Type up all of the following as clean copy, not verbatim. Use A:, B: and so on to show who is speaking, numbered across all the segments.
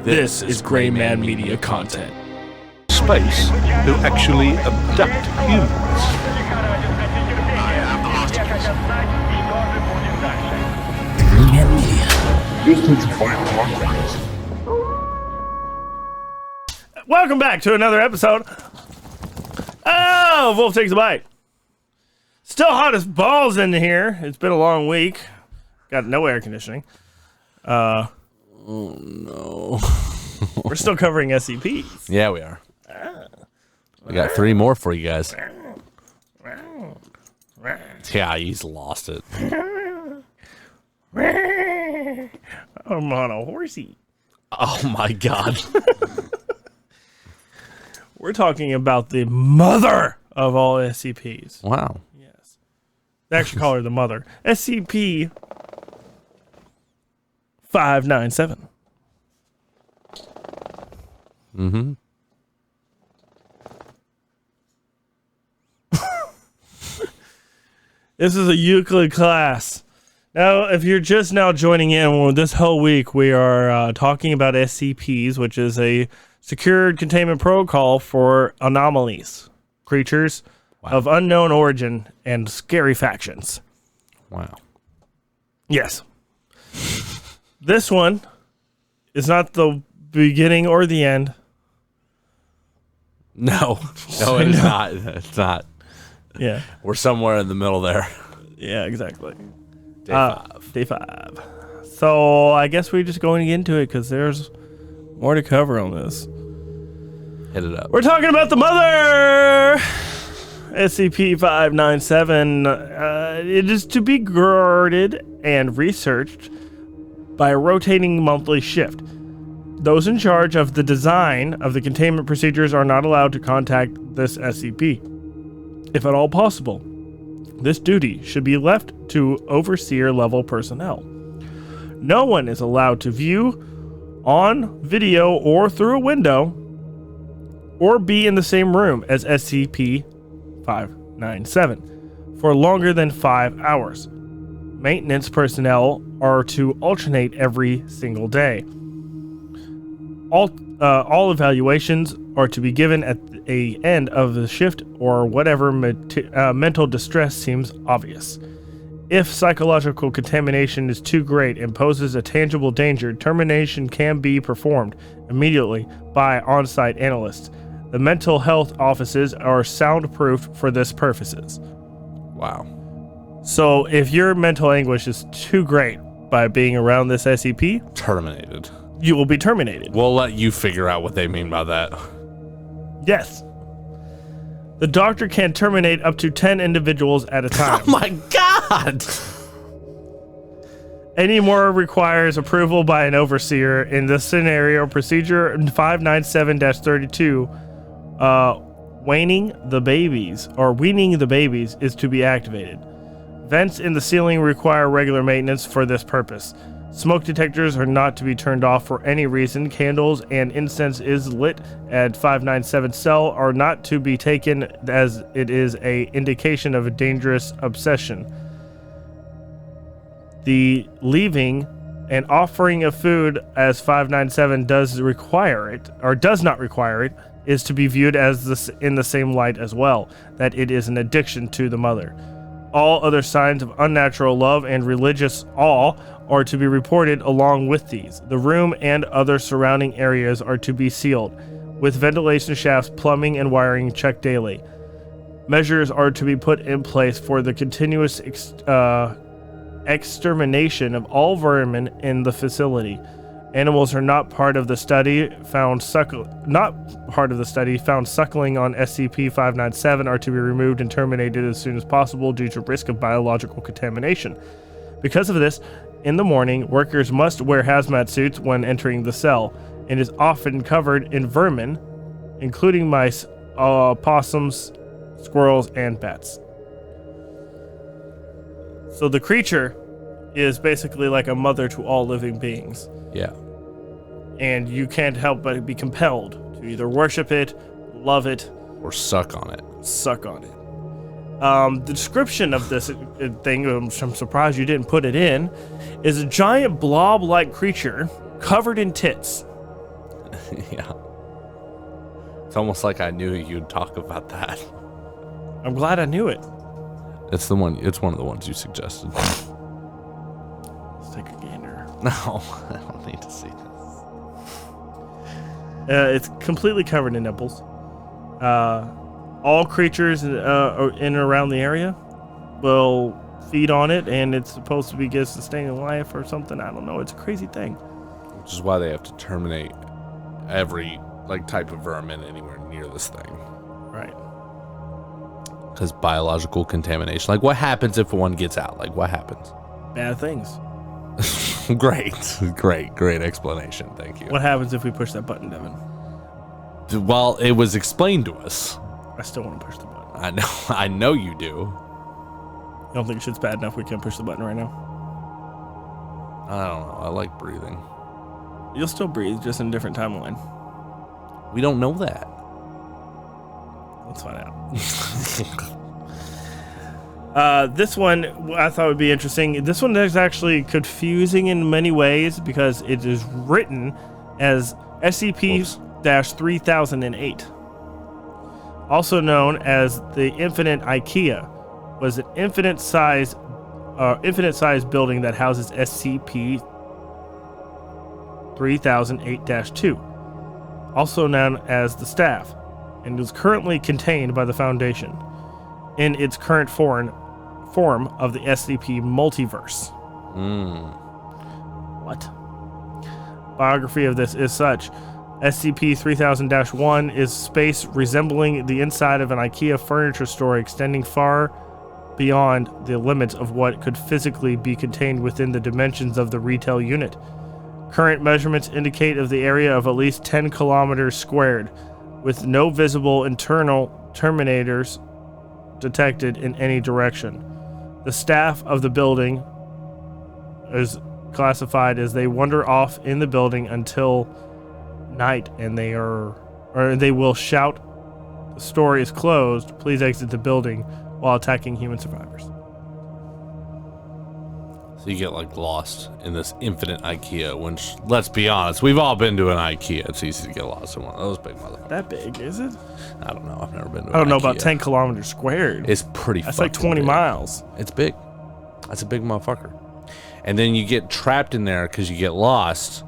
A: This is Gray Man Media content.
B: Space who actually abduct humans.
A: Gray Man Media. Welcome back to another episode. Oh, Wolf Takes a Bite. Still hot as balls in here. It's been a long week. Got no air conditioning.
C: Oh no.
A: We're still covering SCPs.
C: Yeah, we are. We got 3 more for you guys. Yeah, he's lost it.
A: I'm on a horsey.
C: Oh my god.
A: We're talking about the mother of all SCPs.
C: Wow.
A: Yes. They actually call her the mother. SCP 597.
C: Mm-hmm.
A: This is a Euclid class. Now, if you're just now joining in, well, this whole week we are talking about SCPs, which is a secured containment protocol for anomalies, creatures of unknown origin, and scary factions.
C: Wow.
A: Yes. This one is not the beginning or the end.
C: No, it is not. It's not.
A: Yeah.
C: We're somewhere in the middle there.
A: Yeah, exactly.
C: Day 5.
A: Day 5. So I guess we're just going into it because there's more to cover on this.
C: Hit it up.
A: We're talking about the mother! SCP-597. It is to be guarded and researched by a rotating monthly shift. Those in charge of the design of the containment procedures are not allowed to contact this SCP. If at all possible, this duty should be left to overseer-level personnel. No one is allowed to view on video or through a window or be in the same room as SCP-597 for longer than 5 hours. Maintenance personnel are to alternate every single day. All evaluations are to be given at the end of the shift or whatever mental distress seems obvious. If psychological contamination is too great and poses a tangible danger, termination can be performed immediately by on-site analysts. The mental health offices are soundproofed for this purposes.
C: Wow.
A: So if your mental anguish is too great by being around this SCP,
C: Terminated.
A: you will be terminated.
C: We'll let you figure out what they mean by that.
A: Yes. The doctor can terminate up to 10 individuals at a time.
C: Oh my god!
A: Any more requires approval by an overseer. In this scenario, procedure 597-32, weaning the babies is to be activated. Vents in the ceiling require regular maintenance for this purpose. Smoke detectors are not to be turned off for any reason. Candles and incense is lit at 597 cell are not to be taken as it is a indication of a dangerous obsession. The leaving and offering of food as 597 does not require it is to be viewed as in the same light as well, that it is an addiction to the mother. All other signs of unnatural love and religious awe are to be reported along with these. The room and other surrounding areas are to be sealed, with ventilation shafts, plumbing, and wiring checked daily. Measures are to be put in place for the continuous extermination of all vermin in the facility. Animals are not part of the study found suckling on SCP-597 are to be removed and terminated as soon as possible due to risk of biological contamination. Because of this, in the morning, workers must wear hazmat suits when entering the cell, and is often covered in vermin, including mice, possums, squirrels, and bats. So the creature is basically like a mother to all living beings.
C: Yeah.
A: And you can't help but be compelled to either worship it, love it,
C: Or suck on it.
A: The description of this thing, I'm surprised you didn't put it in, is a giant blob-like creature covered in tits.
C: Yeah. It's almost like I knew you'd talk about that.
A: I'm glad I knew it.
C: It's one of the ones you suggested.
A: Let's take a gander.
C: No, I don't need to see this.
A: It's completely covered in nipples. All creatures in and around the area will feed on it, and it's supposed to be get sustaining life or something. I don't know. It's a crazy thing.
C: Which is why they have to terminate every type of vermin anywhere near this thing.
A: Right.
C: Because biological contamination. What happens if one gets out? What happens?
A: Bad things.
C: Great explanation. Thank you.
A: What happens if we push that button, Devin?
C: Well, it was explained to us.
A: I still want to push the button.
C: I know you do.
A: You don't think shit's bad enough we can't push the button right now?
C: I don't know. I like breathing.
A: You'll still breathe, just in a different timeline.
C: We don't know that.
A: Let's find out. This one I thought would be interesting. This one is actually confusing in many ways because it is written as SCP-3008. Also known as the Infinite IKEA, was an infinite-sized building that houses SCP-3008-2, also known as the Staff, and is currently contained by the Foundation in its current form of the SCP multiverse. What? Biography of this is such. SCP-3000-1 is space resembling the inside of an IKEA furniture store extending far beyond the limits of what could physically be contained within the dimensions of the retail unit. Current measurements indicate of the area of at least 10 kilometers squared, with no visible internal terminators detected in any direction. The staff of the building is classified as they wander off in the building until night, and they will shout, "The store is closed. Please exit the building," while attacking human survivors.
C: So you get lost in this infinite IKEA, which, let's be honest, we've all been to an IKEA. It's easy to get lost in one of those big motherfuckers.
A: That big, is it?
C: I don't know. I've never been to an
A: I don't know
C: IKEA.
A: About 10 kilometers squared.
C: It's pretty
A: That's
C: fucking
A: 20
C: big.
A: miles.
C: It's big. That's a big motherfucker. And then you get trapped in there because you get lost,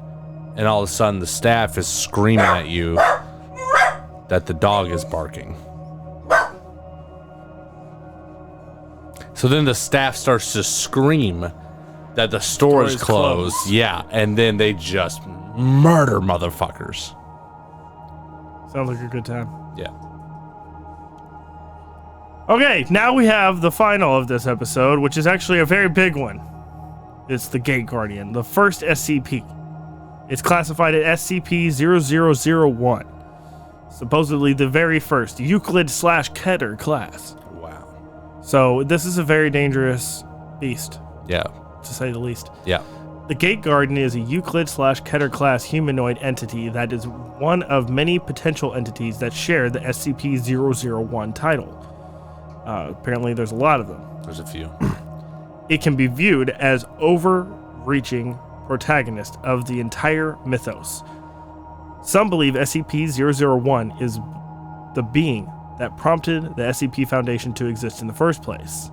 C: and all of a sudden the staff is screaming at you that the dog is barking. So then the staff starts to scream that the store is closed. Yeah, and then they just murder motherfuckers.
A: Sounds like a good time.
C: Yeah.
A: Okay, now we have the final of this episode, which is actually a very big one. It's the Gate Guardian, the first SCP. It's classified at SCP-0001. Supposedly the very first Euclid/Keter class.
C: Wow.
A: So this is a very dangerous beast,
C: Yeah.
A: to say the least.
C: Yeah.
A: The Gate Guardian is a Euclid/Keter class humanoid entity that is one of many potential entities that share the SCP-001 title. Apparently there's a lot of them.
C: There's a few.
A: It can be viewed as overreaching protagonist of the entire mythos. Some believe SCP-001 is the being that prompted the SCP Foundation to exist in the first place.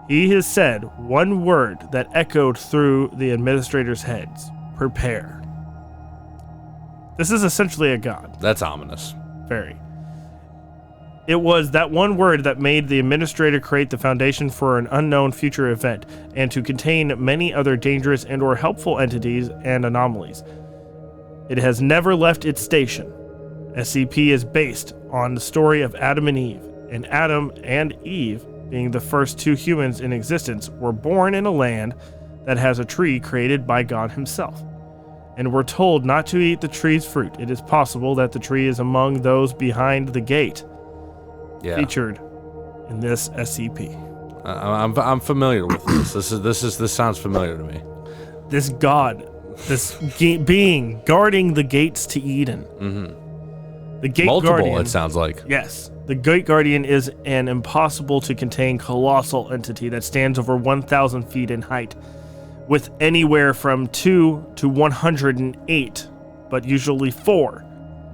A: He has said one word that echoed through the administrators' heads: prepare. This is essentially a god.
C: That's ominous.
A: Very. It was that one word that made the administrator create the Foundation for an unknown future event and to contain many other dangerous and or helpful entities and anomalies. It has never left its station. SCP is based on the story of Adam and Eve, and Adam and Eve, being the first two humans in existence, were born in a land that has a tree created by God himself, and were told not to eat the tree's fruit. It is possible that the tree is among those behind the gate.
C: Yeah.
A: Featured in this SCP.
C: I'm familiar with this. This sounds familiar to me.
A: This god, this being guarding the gates to Eden.
C: Mm-hmm.
A: The Gate
C: Multiple,
A: Guardian.
C: it sounds like.
A: Yes. The Gate Guardian is an impossible to contain colossal entity that stands over 1,000 feet in height, with anywhere from 2 to 108 but usually 4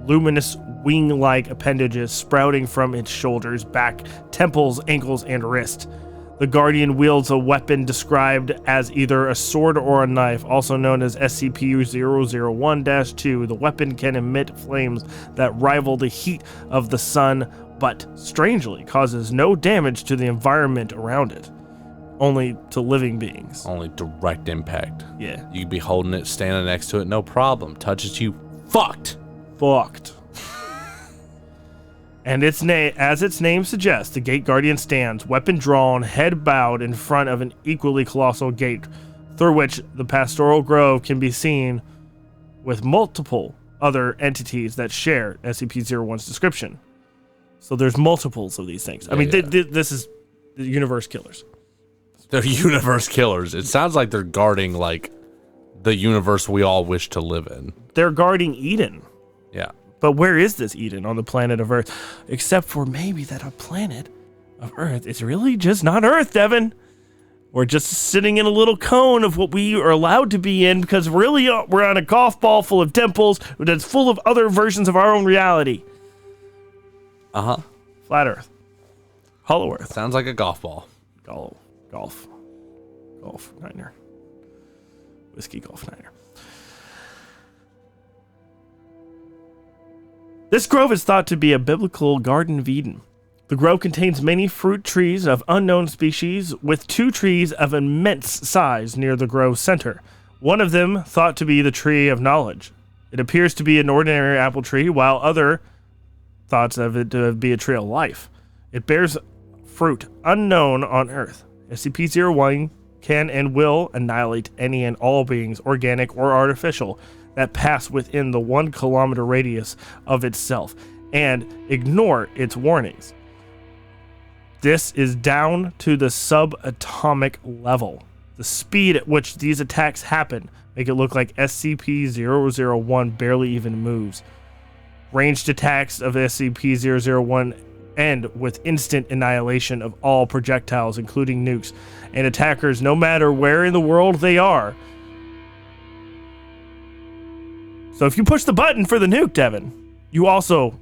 A: luminous wing-like appendages sprouting from its shoulders, back, temples, ankles, and wrist. The Guardian wields a weapon described as either a sword or a knife, also known as SCP-001-2. The weapon can emit flames that rival the heat of the sun, but strangely causes no damage to the environment around it. Only to living beings.
C: Only direct impact.
A: Yeah.
C: You could be holding it, standing next to it, no problem. Touches you, fucked. And as its name suggests, the Gate Guardian stands, weapon drawn, head bowed, in front of an equally colossal gate, through which the pastoral grove can be seen, with multiple other entities that share SCP-01's description. So there's multiples of these things. I mean, this is the universe killers. They're universe killers. It sounds like they're guarding, like, the universe we all wish to live in.
A: They're guarding Eden.
C: Yeah.
A: But where is this Eden on the planet of Earth? Except for maybe that a planet of Earth is really just not Earth, Devin. We're just sitting in a little cone of what we are allowed to be in because really we're on a golf ball full of temples that's full of other versions of our own reality.
C: Uh-huh.
A: Flat Earth. Hollow Earth.
C: Sounds like a golf ball.
A: Golf Niner. Whiskey Golf Niner. This grove is thought to be a biblical Garden of Eden. The grove contains many fruit trees of unknown species, with 2 trees of immense size near the grove's center. One of them thought to be the tree of knowledge. It appears to be an ordinary apple tree, while other thoughts of it to be a tree of life. It bears fruit unknown on Earth. SCP-01 can and will annihilate any and all beings, organic or artificial, that pass within the 1 kilometer radius of itself and ignore its warnings. This is down to the subatomic level. The speed at which these attacks happen make it look like SCP-001 barely even moves. Ranged attacks of SCP-001 end with instant annihilation of all projectiles, including nukes, and attackers, no matter where in the world they are. So if you push the button for the nuke, Devin, you also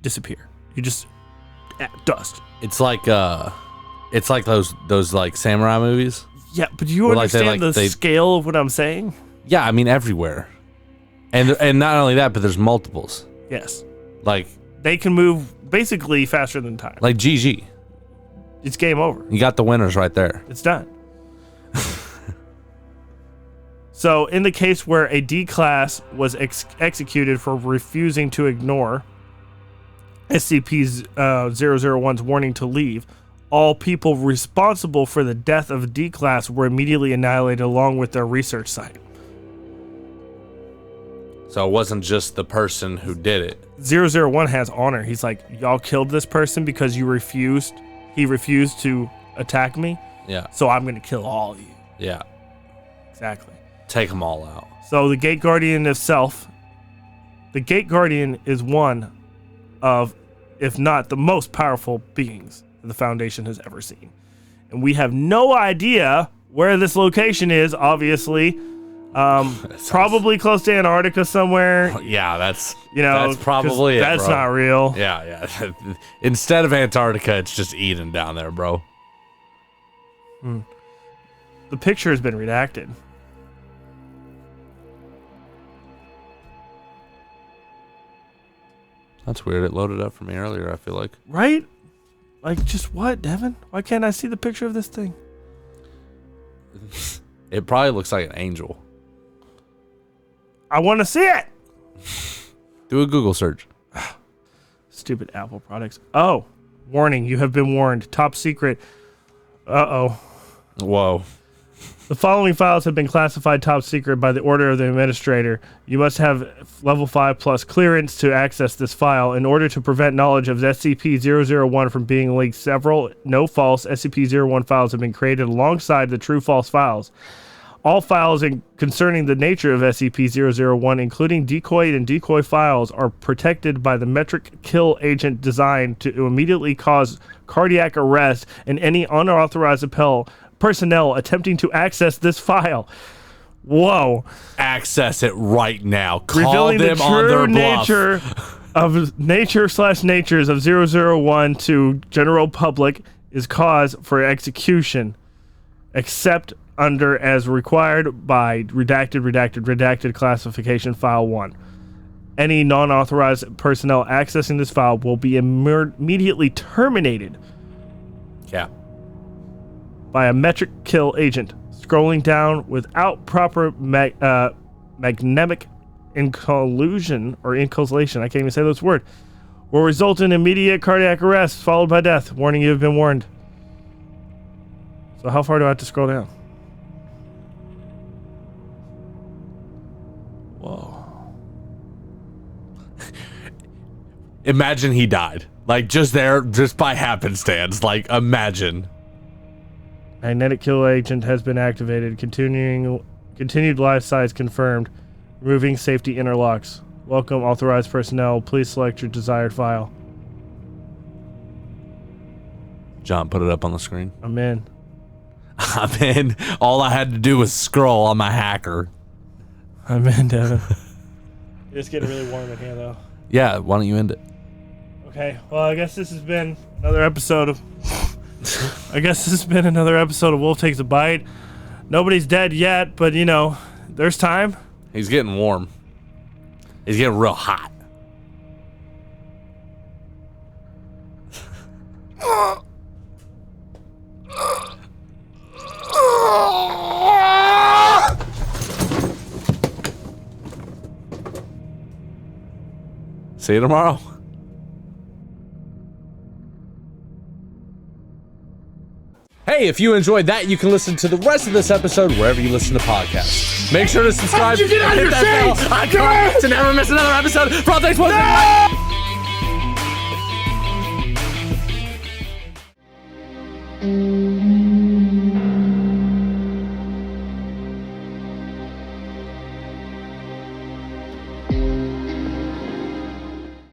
A: disappear. You just dust.
C: It's like those like samurai movies.
A: Yeah, but do you understand the scale of what I'm saying?
C: Yeah, I mean everywhere. And not only that, but there's multiples.
A: Yes.
C: Like
A: they can move basically faster than time.
C: Like GG.
A: It's game over.
C: You got the winners right there.
A: It's done. So, in the case where a D-class was executed for refusing to ignore SCP-001's warning to leave, all people responsible for the death of D-class were immediately annihilated along with their research site.
C: So it wasn't just the person who did it.
A: 001 has honor. He's like, y'all killed this person because he refused to attack me.
C: Yeah.
A: So I'm going to kill all of you.
C: Yeah.
A: Exactly.
C: Take them all out.
A: So the Gate Guardian itself, the Gate Guardian is one of, if not the most powerful beings that the Foundation has ever seen. And we have no idea where this location is, obviously. Probably close to Antarctica somewhere.
C: Yeah, that's
A: probably
C: that's
A: bro. Not real.
C: Yeah. Instead of Antarctica, it's just Eden down there, bro.
A: The picture has been redacted.
C: That's weird. It loaded up for me earlier, I feel like.
A: Right? Like, just what, Devin? Why can't I see the picture of this thing?
C: It probably looks like an angel.
A: I want to see it.
C: Do a Google search.
A: Stupid Apple products. Oh, warning. You have been warned. Top secret. Uh-oh.
C: Whoa.
A: The following files have been classified top secret by the order of the administrator. You must have level 5 plus clearance to access this file. In order to prevent knowledge of SCP-001 from being leaked, several no-false SCP-01 files have been created alongside the true-false files. All files concerning the nature of SCP-001, including decoy and decoy files, are protected by the metric kill agent designed to immediately cause cardiac arrest in any unauthorized personnel attempting to access this file. Whoa.
C: Access it right now. Call
A: Revealing
C: them
A: the
C: on
A: true
C: their bluff.
A: natures of 001 to general public is cause for execution, except under as required by redacted classification file 1. Any non-authorized personnel accessing this file will be immediately terminated
C: Yeah.
A: by a metric kill agent. Scrolling down without proper magnetic incolation, I can't even say those words, will result in immediate cardiac arrest followed by death. Warning, you have been warned. So how far do I have to scroll down? Whoa.
C: Imagine he died. Like, just by happenstance. Like, imagine.
A: Magnetic kill agent has been activated. Continued life size confirmed. Removing safety interlocks. Welcome authorized personnel. Please select your desired file.
C: John, put it up on the screen.
A: I'm in.
C: I'm in. All I had to do was scroll on my hacker.
A: I'm in, Devin. It's getting really warm in here, though.
C: Yeah, why don't you end it?
A: Okay, well, I guess this has been another episode of... Wolf Takes a Bite. Nobody's dead yet, but, you know, there's time.
C: He's getting warm. He's getting real hot. See you tomorrow. Hey, if you enjoyed that, you can listen to the rest of this episode wherever you listen to podcasts. Make sure to subscribe.
A: How'd you get out of your seat?
C: I can't to never miss another episode. For all things,